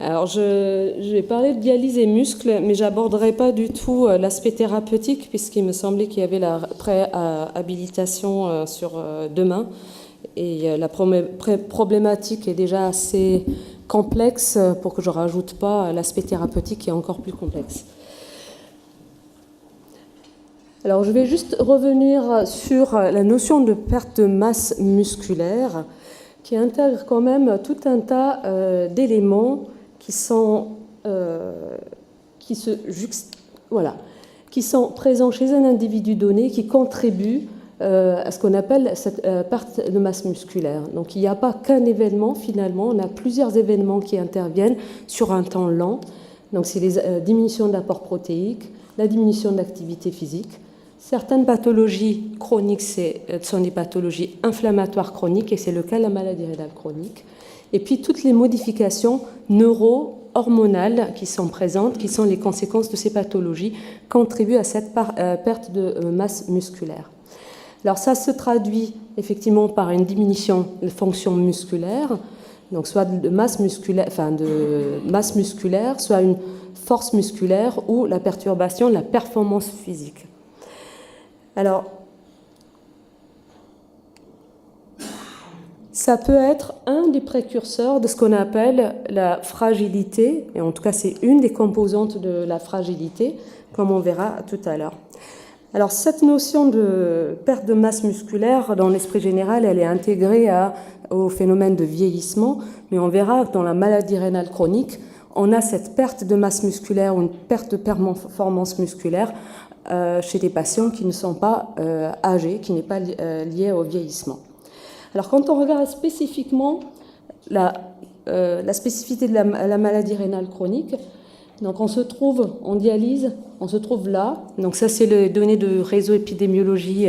Alors, je vais parler de dialyse et muscles, mais j'aborderai pas du tout l'aspect thérapeutique, puisqu'il me semblait qu'il y avait la préhabilitation sur demain. Et la problématique est déjà assez complexe pour que je rajoute pas l'aspect thérapeutique qui est encore plus complexe. Alors, je vais juste revenir sur la notion de perte de masse musculaire, qui intègre quand même tout un tas d'éléments qui sont présents chez un individu donné, qui contribuent à ce qu'on appelle cette perte de masse musculaire. Donc il n'y a pas qu'un événement finalement, on a plusieurs événements qui interviennent sur un temps lent. Donc c'est les diminutions d'apport protéique, la diminution de l'activité physique. Certaines pathologies chroniques sont des pathologies inflammatoires chroniques, et c'est le cas de la maladie rénale chronique. Et puis toutes les modifications neuro-hormonales qui sont présentes, qui sont les conséquences de ces pathologies, contribuent à cette perte de masse musculaire. Alors ça se traduit effectivement par une diminution de fonction musculaire, donc soit de masse musculaire, soit une force musculaire ou la perturbation de la performance physique. Alors, ça peut être un des précurseurs de ce qu'on appelle la fragilité, et en tout cas c'est une des composantes de la fragilité, comme on verra tout à l'heure. Alors cette notion de perte de masse musculaire, dans l'esprit général, elle est intégrée au phénomène de vieillissement, mais on verra que dans la maladie rénale chronique, on a cette perte de masse musculaire ou une perte de performance musculaire chez des patients qui ne sont pas âgés, qui n'est pas lié au vieillissement. Alors quand on regarde spécifiquement la spécificité de la maladie rénale chronique, donc on se trouve en dialyse, on se trouve là. Donc ça c'est les données de réseau d'épidémiologie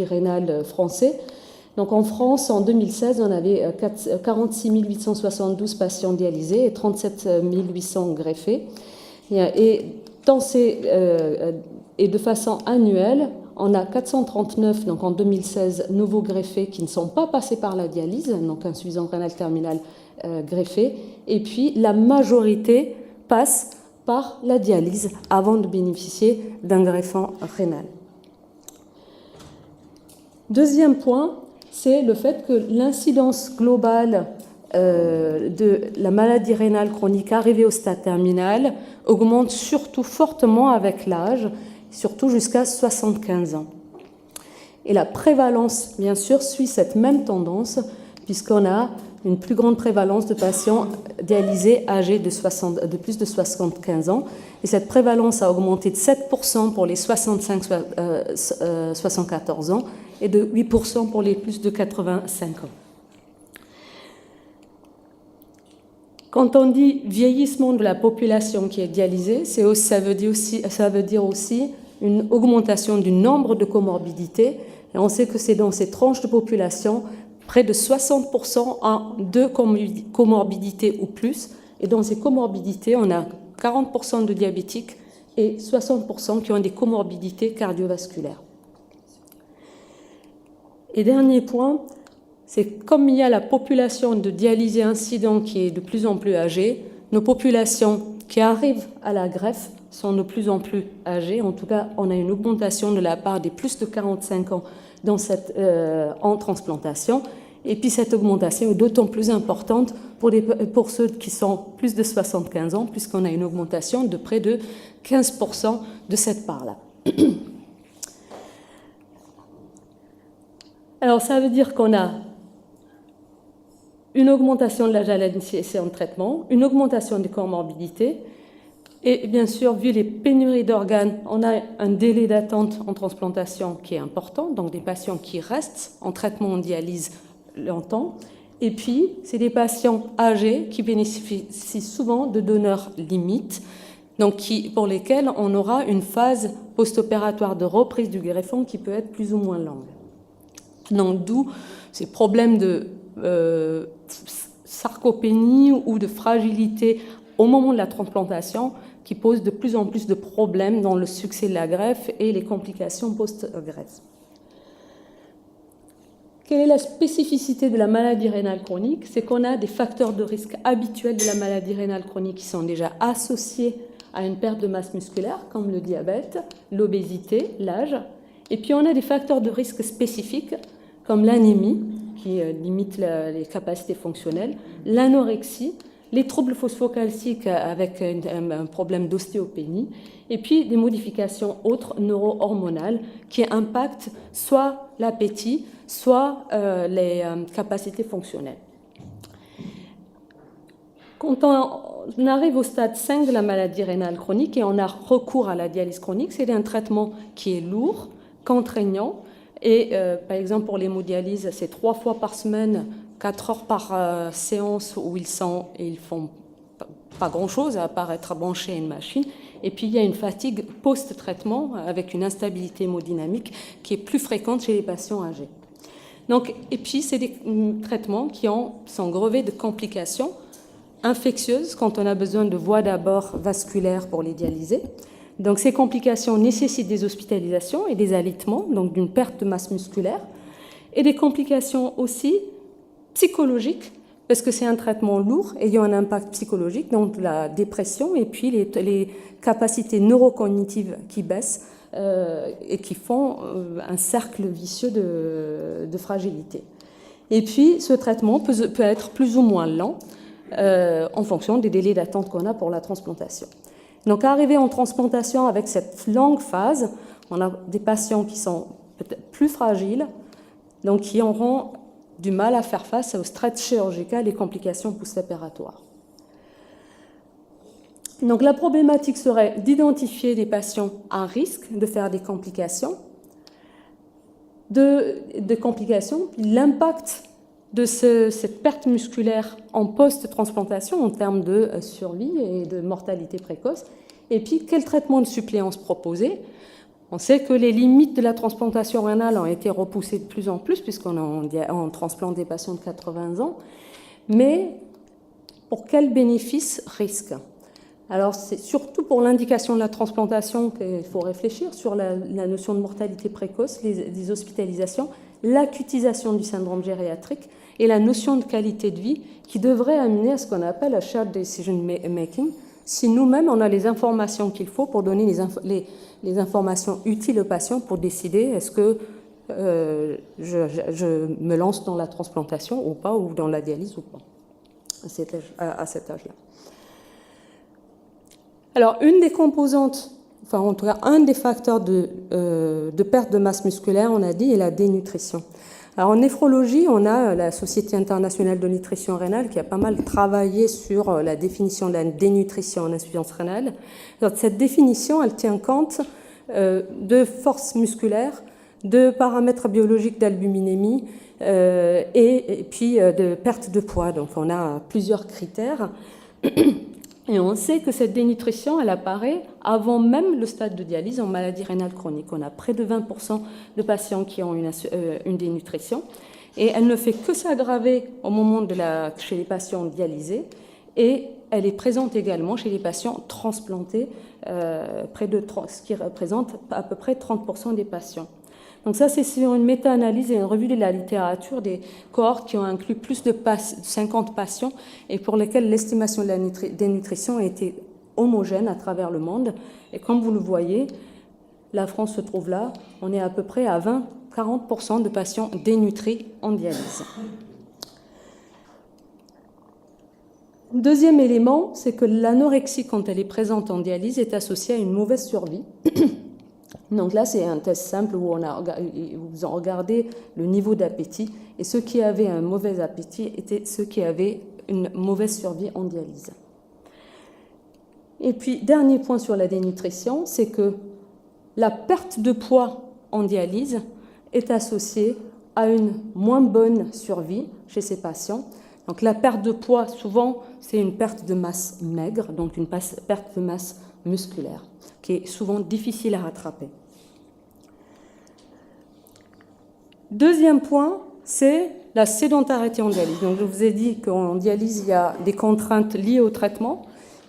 rénale français. Donc en France, en 2016, on avait 46 872 patients dialysés et 37 800 greffés. Et de façon annuelle, on a 439, donc en 2016, nouveaux greffés qui ne sont pas passés par la dialyse, donc insuffisance rénale terminale greffée. Et puis la majorité passe par la dialyse avant de bénéficier d'un greffon rénal. Deuxième point, c'est le fait que l'incidence globale de la maladie rénale chronique arrivée au stade terminal augmente surtout fortement avec l'âge, surtout jusqu'à 75 ans. Et la prévalence, bien sûr, suit cette même tendance, puisqu'on a une plus grande prévalence de patients dialysés âgés de plus de 75 ans. Et cette prévalence a augmenté de 7% pour les 65-74 ans et de 8% pour les plus de 85 ans. Quand on dit vieillissement de la population qui est dialysée, ça veut dire aussi une augmentation du nombre de comorbidités. Et on sait que c'est dans ces tranches de population, près de 60% ont 2 comorbidités ou plus. Et dans ces comorbidités, on a 40% de diabétiques et 60% qui ont des comorbidités cardiovasculaires. Et dernier point, c'est comme il y a la population de dialysés incidents qui est de plus en plus âgée, nos populations qui arrivent à la greffe sont de plus en plus âgées. En tout cas, on a une augmentation de la part des plus de 45 ans en transplantation. Et puis cette augmentation est d'autant plus importante pour ceux qui sont plus de 75 ans, puisqu'on a une augmentation de près de 15% de cette part-là. Alors ça veut dire qu'on a une augmentation de l'âge à l'initiation en traitement, une augmentation des comorbidités, et bien sûr, vu les pénuries d'organes, on a un délai d'attente en transplantation qui est important, donc des patients qui restent en traitement en dialyse longtemps, et puis c'est des patients âgés qui bénéficient souvent de donneurs limites, donc pour lesquels on aura une phase post-opératoire de reprise du greffon qui peut être plus ou moins longue. Donc d'où ces problèmes de sarcopénie ou de fragilité au moment de la transplantation qui posent de plus en plus de problèmes dans le succès de la greffe et les complications post-greffe. Quelle est la spécificité de la maladie rénale chronique? C'est qu'on a des facteurs de risque habituels de la maladie rénale chronique qui sont déjà associés à une perte de masse musculaire, comme le diabète, l'obésité, l'âge. Et puis on a des facteurs de risque spécifiques, comme l'anémie, qui limite les capacités fonctionnelles, l'anorexie, les troubles phosphocalciques avec un problème d'ostéopénie, et puis des modifications autres neuro-hormonales qui impactent soit l'appétit, soit les capacités fonctionnelles. Quand on arrive au stade 5 de la maladie rénale chronique et on a recours à la dialyse chronique, c'est un traitement qui est lourd, contraignant, et par exemple pour l'hémodialyse, c'est 3 fois par semaine, 4 heures par séance où ils font pas grand-chose à part être branchés à une machine. Et puis il y a une fatigue post-traitement avec une instabilité hémodynamique qui est plus fréquente chez les patients âgés. Donc, et puis c'est des traitements qui sont grevés de complications infectieuses quand on a besoin de voies d'abord vasculaires pour les dialyser. Donc ces complications nécessitent des hospitalisations et des alitements, donc d'une perte de masse musculaire, et des complications aussi psychologiques, parce que c'est un traitement lourd ayant un impact psychologique, donc la dépression et puis les capacités neurocognitives qui baissent et qui font un cercle vicieux de fragilité. Et puis ce traitement peut être plus ou moins lent en fonction des délais d'attente qu'on a pour la transplantation. Donc, arrivé en transplantation avec cette longue phase, on a des patients qui sont peut-être plus fragiles, donc qui auront du mal à faire face au stress chirurgical et complications post-opératoires. Donc, la problématique serait d'identifier des patients à risque de faire des complications, puis l'impact de cette perte musculaire en post-transplantation en termes de survie et de mortalité précoce, et puis quel traitement de suppléance proposer. On sait que les limites de la transplantation rénale ont été repoussées de plus en plus, puisqu'on transplante des patients de 80 ans, mais pour quel bénéfice-risque? Alors c'est surtout pour l'indication de la transplantation qu'il faut réfléchir sur la notion de mortalité précoce, les hospitalisations, l'acutisation du syndrome gériatrique et la notion de qualité de vie qui devrait amener à ce qu'on appelle un shared decision making, si nous-mêmes on a les informations qu'il faut pour donner les informations utiles aux patients pour décider est-ce que je me lance dans la transplantation ou pas, ou dans la dialyse ou pas, à cet âge-là. Alors, une des composantes, enfin en tout cas un des facteurs de perte de masse musculaire, on a dit, est la dénutrition. Alors en néphrologie, on a la Société internationale de nutrition rénale qui a pas mal travaillé sur la définition de la dénutrition en insuffisance rénale. Alors, cette définition, elle tient compte de force musculaire, de paramètres biologiques d'albuminémie et puis de perte de poids. Donc on a plusieurs critères. Et on sait que cette dénutrition, elle apparaît avant même le stade de dialyse en maladie rénale chronique. On a près de 20% de patients qui ont une dénutrition. Et elle ne fait que s'aggraver au moment chez les patients dialysés. Et elle est présente également chez les patients transplantés, ce qui représente à peu près 30% des patients. Donc ça, c'est sur une méta-analyse et une revue de la littérature des cohortes qui ont inclus plus de 50 patients et pour lesquels l'estimation de la dénutrition a été homogène à travers le monde. Et comme vous le voyez, la France se trouve là, on est à peu près à 20-40% de patients dénutris en dialyse. Deuxième élément, c'est que l'anorexie, quand elle est présente en dialyse, est associée à une mauvaise survie. Donc là, c'est un test simple où vous regardez le niveau d'appétit, et ceux qui avaient un mauvais appétit étaient ceux qui avaient une mauvaise survie en dialyse. Et puis, dernier point sur la dénutrition, c'est que la perte de poids en dialyse est associée à une moins bonne survie chez ces patients. Donc la perte de poids, souvent, c'est une perte de masse maigre, donc une perte de masse musculaire, qui est souvent difficile à rattraper. Deuxième point, c'est la sédentarité en dialyse. Donc je vous ai dit qu'en dialyse, il y a des contraintes liées au traitement,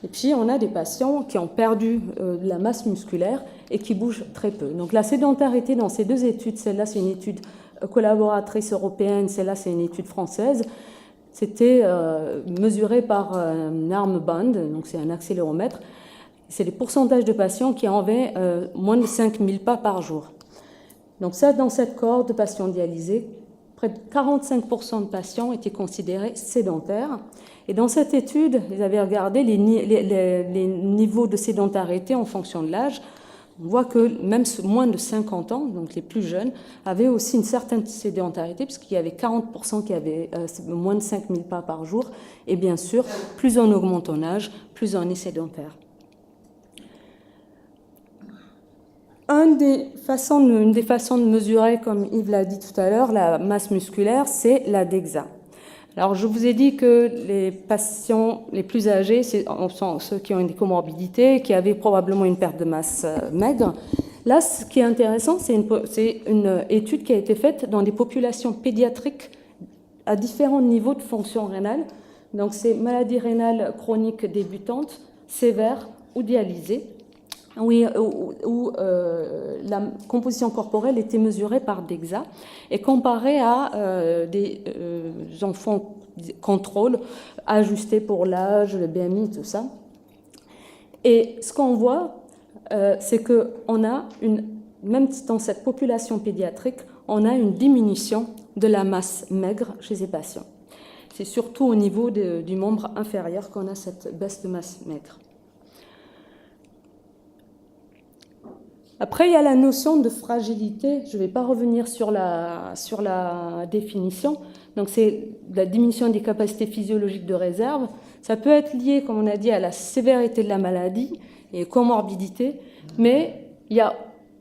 et puis on a des patients qui ont perdu de la masse musculaire et qui bougent très peu. Donc la sédentarité dans ces deux études, celle-là c'est une étude collaboratrices européennes, celle-là c'est une étude française, c'était mesuré par un armband, donc c'est un accéléromètre. C'est les pourcentages de patients qui avaient moins de 5000 pas par jour. Donc ça, dans cette cohorte de patients dialysés, près de 45% de patients étaient considérés sédentaires. Et dans cette étude, ils avaient regardé les niveaux de sédentarité en fonction de l'âge. On voit que même moins de 50 ans, donc les plus jeunes, avaient aussi une certaine sédentarité, puisqu'il y avait 40% qui avaient moins de 5000 pas par jour. Et bien sûr, plus on augmente en âge, plus on est sédentaire. Une des façons de mesurer, comme Yves l'a dit tout à l'heure, la masse musculaire, c'est la DEXA. Alors, je vous ai dit que les patients les plus âgés sont ceux qui ont des comorbidités, qui avaient probablement une perte de masse maigre. Là, ce qui est intéressant, c'est une étude qui a été faite dans des populations pédiatriques à différents niveaux de fonction rénale. Donc, c'est maladie rénale chronique débutante, sévère ou dialysée, où la composition corporelle était mesurée par DEXA et comparée à des enfants contrôle ajustés pour l'âge, le BMI, tout ça. Et ce qu'on voit, c'est qu'on a même dans cette population pédiatrique, on a une diminution de la masse maigre chez ces patients. C'est surtout au niveau du membre inférieur qu'on a cette baisse de masse maigre. Après, il y a la notion de fragilité. Je ne vais pas revenir sur la définition. Donc, c'est la diminution des capacités physiologiques de réserve. Ça peut être lié, comme on a dit, à la sévérité de la maladie et comorbidité, mais il y a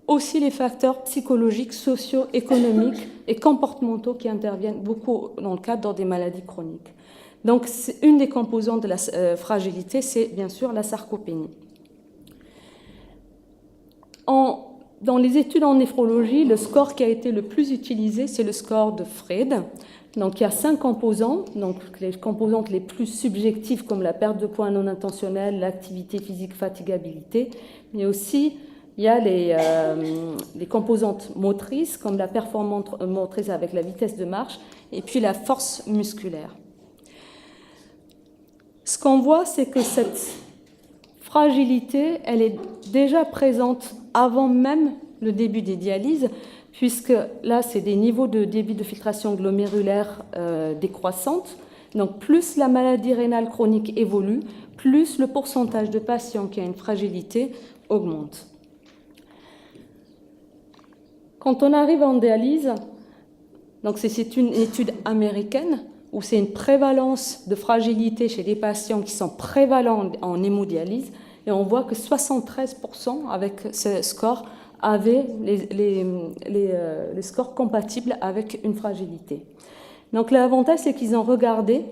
aussi les facteurs psychologiques, sociaux, économiques et comportementaux qui interviennent beaucoup dans le cadre des maladies chroniques. Donc, une des composantes de la fragilité, c'est bien sûr la sarcopénie. Dans les études en néphrologie, le score qui a été le plus utilisé, c'est le score de Fried. Donc, il y a 5 composants. Donc, les composantes les plus subjectives, comme la perte de poids non intentionnelle, l'activité physique, fatigabilité. Mais aussi, il y a les composantes motrices, comme la performance motrice avec la vitesse de marche, et puis la force musculaire. Ce qu'on voit, c'est que cette fragilité, elle est déjà présente avant même le début des dialyses, puisque là, c'est des niveaux de débit de filtration glomérulaire décroissantes. Donc, plus la maladie rénale chronique évolue, plus le pourcentage de patients qui ont une fragilité augmente. Quand on arrive en dialyse, donc c'est une étude américaine, où c'est une prévalence de fragilité chez des patients qui sont prévalents en hémodialyse, et on voit que 73% avec ce score avaient les scores compatibles avec une fragilité. Donc l'avantage, c'est qu'ils ont regardé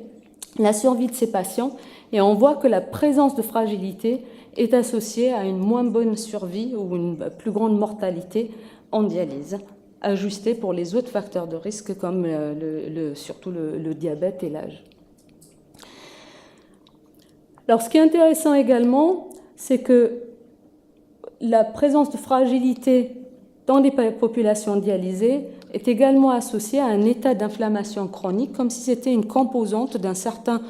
la survie de ces patients, et on voit que la présence de fragilité est associée à une moins bonne survie ou une plus grande mortalité en dialyse, ajusté pour les autres facteurs de risque comme surtout le diabète et l'âge. Alors, ce qui est intéressant également, c'est que la présence de fragilité dans les populations dialysées est également associée à un état d'inflammation chronique, comme si c'était une composante d'un certain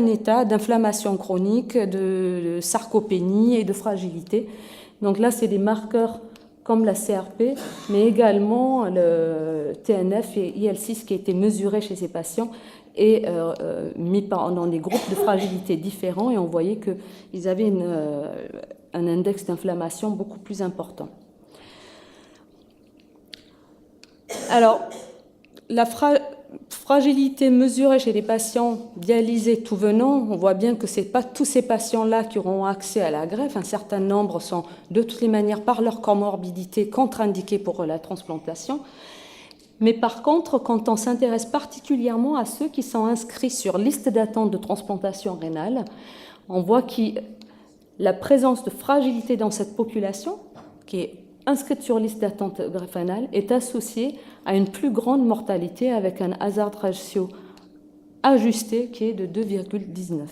état d'inflammation chronique, de sarcopénie et de fragilité. Donc là, c'est des marqueurs comme la CRP, mais également le TNF et IL6 qui a été mesuré chez ces patients et mis dans des groupes de fragilité différents, et on voyait qu'ils avaient un index d'inflammation beaucoup plus important. Alors, la fragilité mesurée chez les patients dialysés tout venant, on voit bien que ce n'est pas tous ces patients-là qui auront accès à la greffe. Un certain nombre sont de toutes les manières, par leur comorbidité, contre-indiqués pour la transplantation. Mais par contre, quand on s'intéresse particulièrement à ceux qui sont inscrits sur liste d'attente de transplantation rénale, on voit que la présence de fragilité dans cette population, qui est inscrite sur liste d'attente greffe rénale, est associée à une plus grande mortalité avec un hazard ratio ajusté qui est de 2,19.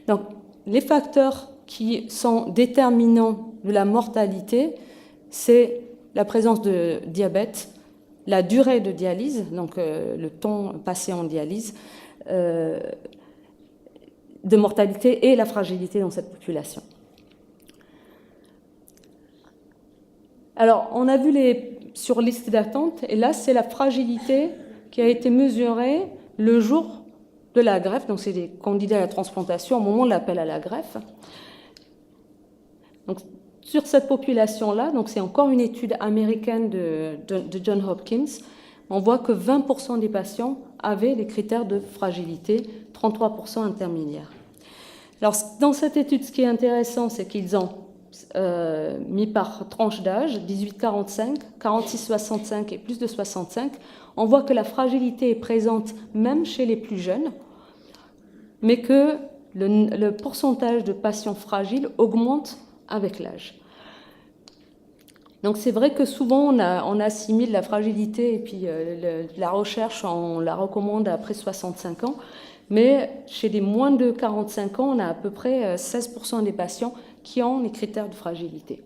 Donc, les facteurs qui sont déterminants de la mortalité, c'est la présence de diabète, la durée de dialyse, donc le temps passé en dialyse, de mortalité et la fragilité dans cette population. Alors, on a vu sur liste d'attente, et là, c'est la fragilité qui a été mesurée le jour de la greffe, donc c'est des candidats à la transplantation au moment de l'appel à la greffe. Donc, sur cette population-là, donc c'est encore une étude américaine de Johns Hopkins, on voit que 20% des patients avaient les critères de fragilité, 33% intermédiaires. Alors, dans cette étude, ce qui est intéressant, c'est qu'ils ont mis par tranche d'âge, 18-45, 46-65 et plus de 65. On voit que la fragilité est présente même chez les plus jeunes, mais que le pourcentage de patients fragiles augmente avec l'âge. Donc c'est vrai que souvent on assimile la fragilité et puis la recherche, on la recommande après 65 ans, mais chez les moins de 45 ans, on a à peu près 16% des patients qui ont les critères de fragilité.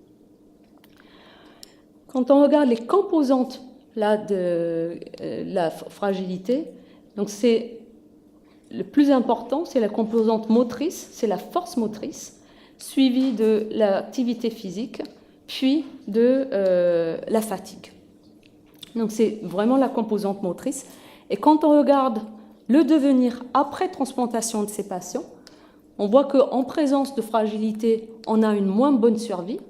Quand on regarde les composantes là, de la fragilité, donc c'est le plus important, c'est la composante motrice, c'est la force motrice, suivie de l'activité physique, puis de la fatigue. Donc c'est vraiment la composante motrice. Et quand on regarde le devenir après transplantation de ces patients, on voit qu'en présence de fragilité, on a une moins bonne survie,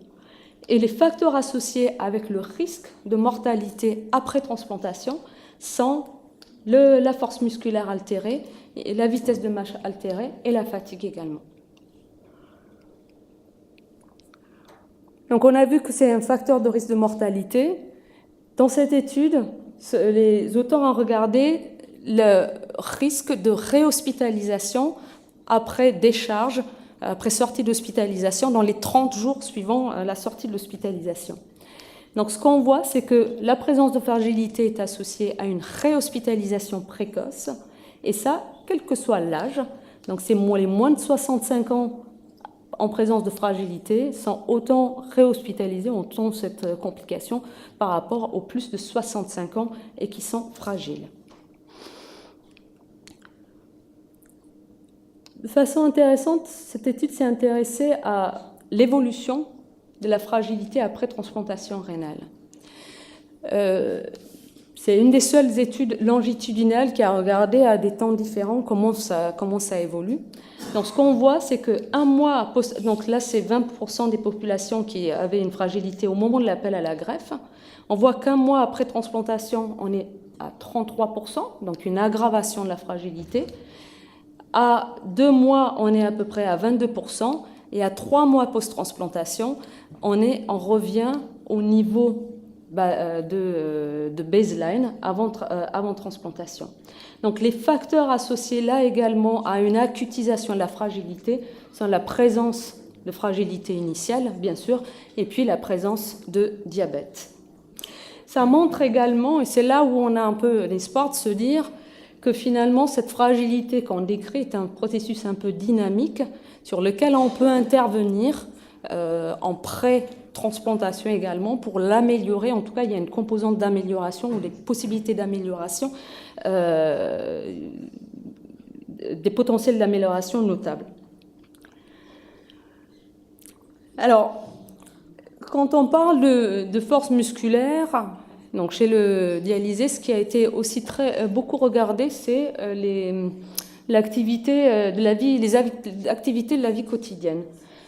et les facteurs associés avec le risque de mortalité après transplantation sont la force musculaire altérée, la vitesse de marche altérée et la fatigue également. Donc on a vu que c'est un facteur de risque de mortalité. Dans cette étude, les auteurs ont regardé le risque de réhospitalisation après décharge, après sortie d'hospitalisation, dans les 30 jours suivant la sortie de l'hospitalisation. Donc ce qu'on voit, c'est que la présence de fragilité est associée à une réhospitalisation précoce, et ça, quel que soit l'âge. Donc c'est les moins de 65 ans en présence de fragilité sont autant réhospitalisés, autant cette complication par rapport aux plus de 65 ans et qui sont fragiles. De façon intéressante, cette étude s'est intéressée à l'évolution de la fragilité après transplantation rénale. C'est une des seules études longitudinales qui a regardé à des temps différents comment ça évolue. Donc ce qu'on voit, c'est qu'un mois, donc là c'est 20% des populations qui avaient une fragilité au moment de l'appel à la greffe. On voit qu'un mois après transplantation, on est à 33%, donc une aggravation de la fragilité. À 2 mois, on est à peu près à 22%, et à 3 mois post-transplantation, on revient au niveau de baseline avant transplantation. Donc les facteurs associés là également à une acutisation de la fragilité sont la présence de fragilité initiale, bien sûr, et puis la présence de diabète. Ça montre également, et c'est là où on a un peu l'espoir de se dire que finalement cette fragilité qu'on décrit est un processus un peu dynamique sur lequel on peut intervenir en pré-transplantation également pour l'améliorer. En tout cas, il y a une composante d'amélioration ou des possibilités d'amélioration, des potentiels d'amélioration notables. Alors, quand on parle de force musculaire, donc chez le dialysé, ce qui a été aussi beaucoup regardé, c'est l'activité de la vie, les activités de la vie quotidienne,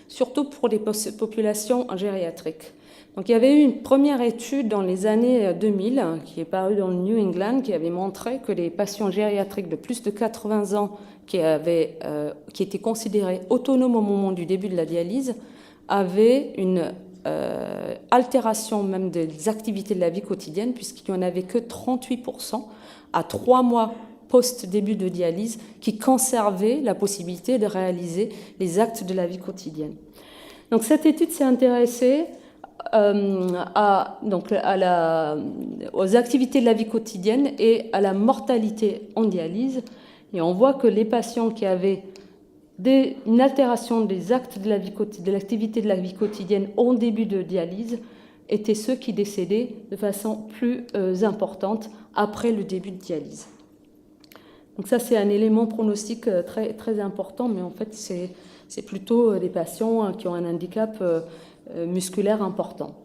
surtout pour les populations gériatriques. Donc il y avait eu une première étude dans les années 2000 qui est parue dans le New England qui avait montré que les patients gériatriques de plus de 80 ans qui étaient considérés autonomes au moment du début de la dialyse avaient une altération même des activités de la vie quotidienne, puisqu'il n'y en avait que 38% à 3 mois post-début de dialyse qui conservaient la possibilité de réaliser les actes de la vie quotidienne. Donc cette étude s'est intéressée aux activités de la vie quotidienne et à la mortalité en dialyse, et on voit que les patients qui avaient une altération des actes de l'activité de la vie quotidienne au début de dialyse étaient ceux qui décédaient de façon plus importante après le début de dialyse. Donc ça, c'est un élément pronostic très, très important, mais en fait, c'est plutôt des patients qui ont un handicap musculaire important.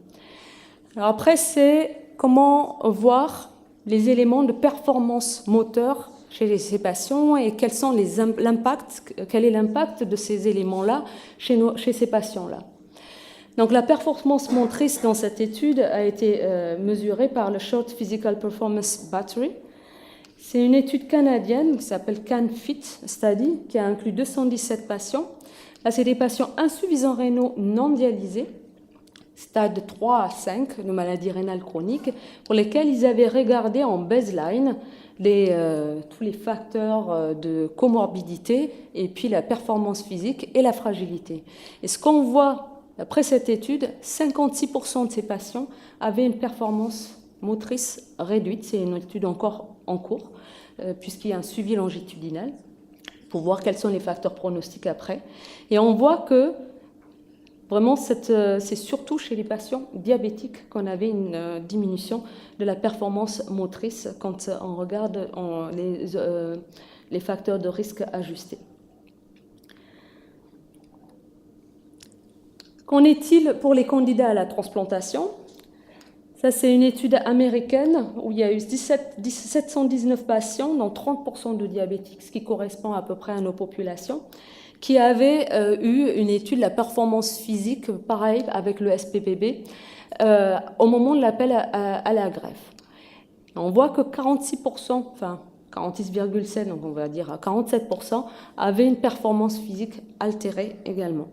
Alors après, c'est comment voir les éléments de performance moteur chez ces patients et quel est l'impact de ces éléments-là chez ces patients-là. Donc la performance motrice dans cette étude a été mesurée par le Short Physical Performance Battery. C'est une étude canadienne qui s'appelle CanFit Study qui a inclus 217 patients. Là, c'est des patients insuffisants rénaux non dialysés, stade 3 à 5 de maladie rénale chronique, pour lesquels ils avaient regardé en baseline tous les facteurs de comorbidité et puis la performance physique et la fragilité. Et ce qu'on voit après cette étude, 56% de ces patients avaient une performance motrice réduite. C'est une étude encore en cours, puisqu'il y a un suivi longitudinal pour voir quels sont les facteurs pronostiques après. Et on voit que vraiment, c'est surtout chez les patients diabétiques qu'on avait une diminution de la performance motrice quand on regarde les facteurs de risque ajustés. Qu'en est-il pour les candidats à la transplantation? Ça, c'est une étude américaine où il y a eu 719 patients, dont 30% de diabétiques, ce qui correspond à peu près à nos populations, qui avaient eu une étude de la performance physique, pareil, avec le SPPB, au moment de l'appel à la greffe. On voit que 46%, enfin 46,7%, donc on va dire 47%, avaient une performance physique altérée également.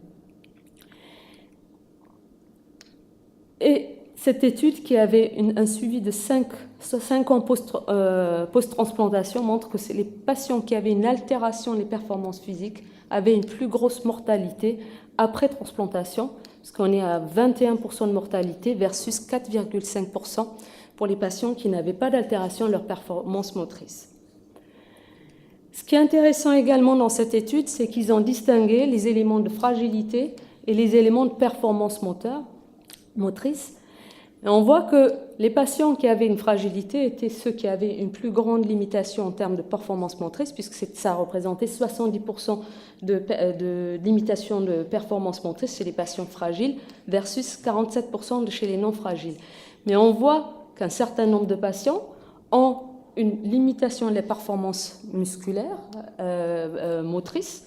Et cette étude qui avait un suivi de 5 ans post-transplantation montre que les patients qui avaient une altération des performances physiques avaient une plus grosse mortalité après transplantation, parce qu'on est à 21% de mortalité versus 4,5% pour les patients qui n'avaient pas d'altération de leur performance motrice. Ce qui est intéressant également dans cette étude, c'est qu'ils ont distingué les éléments de fragilité et les éléments de performance motrice. Et on voit que les patients qui avaient une fragilité étaient ceux qui avaient une plus grande limitation en termes de performance motrice, puisque ça représentait 70% de limitation de performance motrice chez les patients fragiles versus 47% chez les non fragiles. Mais on voit qu'un certain nombre de patients ont une limitation de la performance musculaire, motrice,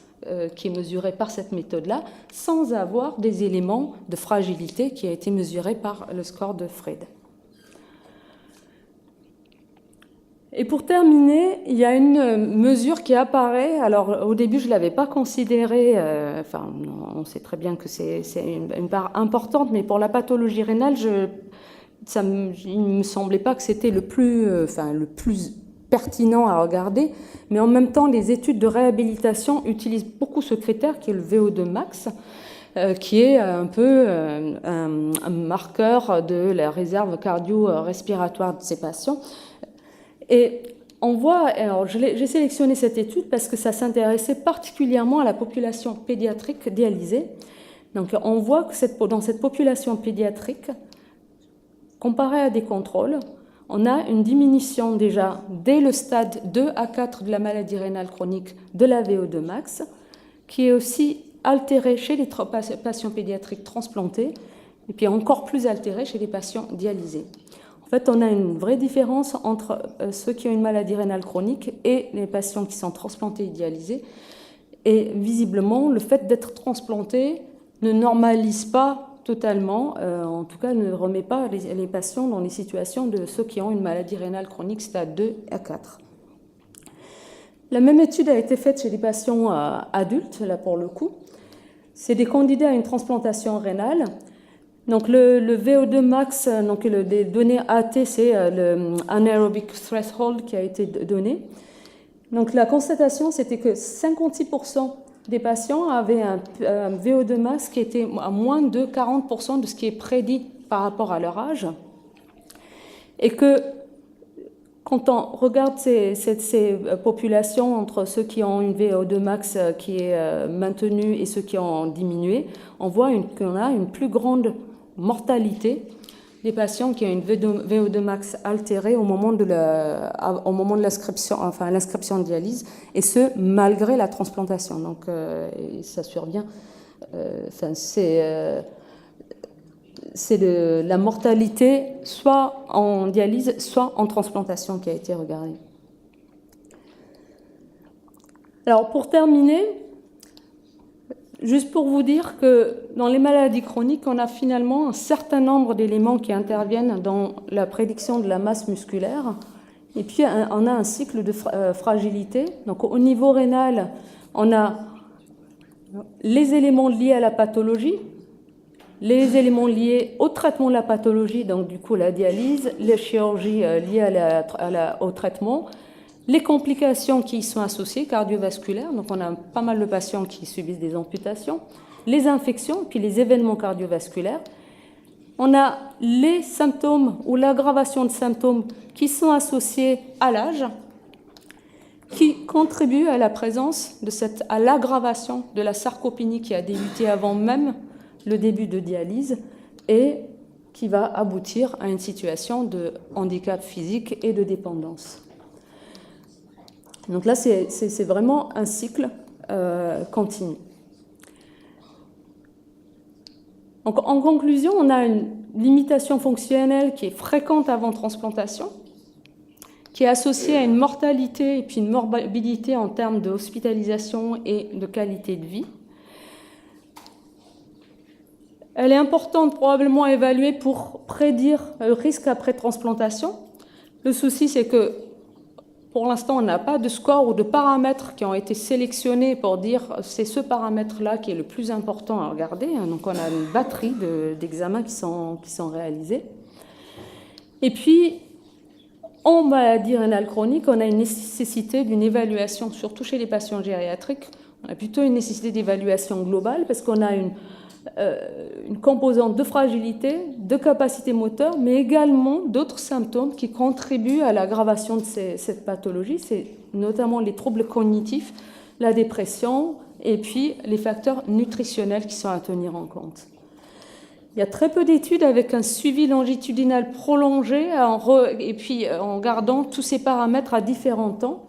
qui est mesurée par cette méthode-là, sans avoir des éléments de fragilité qui a été mesuré par le score de Fred. Et pour terminer, il y a une mesure qui apparaît. Alors, au début, je ne l'avais pas considérée, on sait très bien que c'est une part importante, mais pour la pathologie rénale, il ne me semblait pas que c'était le plus pertinent à regarder, mais en même temps, les études de réhabilitation utilisent beaucoup ce critère qui est le VO2 max, qui est un peu un marqueur de la réserve cardio-respiratoire de ces patients. Et on voit, alors j'ai sélectionné cette étude parce que ça s'intéressait particulièrement à la population pédiatrique dialysée. Donc on voit que dans cette population pédiatrique, comparée à des contrôles, on a une diminution déjà dès le stade 2 à 4 de la maladie rénale chronique de la VO2 max, qui est aussi altérée chez les patients pédiatriques transplantés, et puis encore plus altérée chez les patients dialysés. En fait, on a une vraie différence entre ceux qui ont une maladie rénale chronique et les patients qui sont transplantés et dialysés. Et visiblement, le fait d'être transplanté ne normalise pas totalement, en tout cas ne remet pas les patients dans les situations de ceux qui ont une maladie rénale chronique stade 2 à 4. La même étude a été faite chez les patients adultes, là pour le coup. C'est des candidats à une transplantation rénale. Donc le VO2 max, donc les données AT, c'est le anaerobic threshold qui a été donné. Donc la constatation, c'était que 56% des patients avaient un VO2 max qui était à moins de 40% de ce qui est prédit par rapport à leur âge. Et que quand on regarde ces populations entre ceux qui ont une VO2 max qui est maintenue et ceux qui ont diminué, on voit qu'on a une plus grande mortalité des patients qui ont une VO2 max altérée au moment de l'inscription, enfin l'inscription de dialyse, et ce malgré la transplantation. Donc ça survient. C'est la mortalité soit en dialyse, soit en transplantation qui a été regardée. Alors pour terminer, juste pour vous dire que dans les maladies chroniques, on a finalement un certain nombre d'éléments qui interviennent dans la prédiction de la masse musculaire. Et puis on a un cycle de fragilité. Donc au niveau rénal, on a les éléments liés à la pathologie, les éléments liés au traitement de la pathologie, donc du coup la dialyse, les chirurgies liées au traitement, les complications qui y sont associées, cardiovasculaires, donc on a pas mal de patients qui subissent des amputations, les infections, puis les événements cardiovasculaires. On a les symptômes ou l'aggravation de symptômes qui sont associés à l'âge, qui contribuent à la présence à l'aggravation de la sarcopénie qui a débuté avant même le début de dialyse et qui va aboutir à une situation de handicap physique et de dépendance. Donc là, c'est vraiment un cycle continu. Donc, en conclusion, on a une limitation fonctionnelle qui est fréquente avant transplantation, qui est associée à une mortalité et puis une morbidité en termes d'hospitalisation et de qualité de vie. Elle est importante probablement à évaluer pour prédire le risque après transplantation. Le souci, c'est que pour l'instant, on n'a pas de score ou de paramètres qui ont été sélectionnés pour dire c'est ce paramètre-là qui est le plus important à regarder. Donc, on a une batterie d'examens qui sont réalisés. Et puis, en maladie rénale chronique, on a une nécessité d'une évaluation, surtout chez les patients gériatriques. On a plutôt une nécessité d'évaluation globale parce qu'on a une composante de fragilité, de capacité moteur, mais également d'autres symptômes qui contribuent à l'aggravation de cette pathologie. C'est notamment les troubles cognitifs, la dépression et puis les facteurs nutritionnels qui sont à tenir en compte. Il y a très peu d'études avec un suivi longitudinal prolongé et puis en gardant tous ces paramètres à différents temps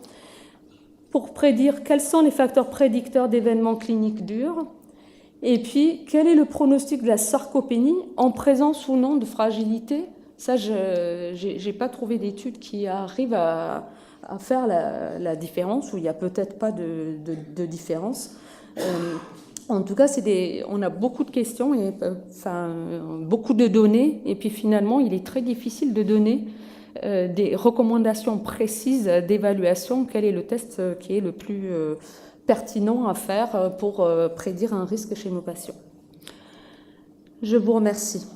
pour prédire quels sont les facteurs prédicteurs d'événements cliniques durs. Et puis, quel est le pronostic de la sarcopénie en présence ou non de fragilité? Ça, je n'ai pas trouvé d'études qui arrivent à faire la différence, ou il n'y a peut-être pas de différence. En tout cas, on a beaucoup de questions, et, beaucoup de données, et puis finalement, il est très difficile de donner des recommandations précises d'évaluation. Quel est le test qui est le plus pertinent à faire pour prédire un risque chez nos patients. Je vous remercie.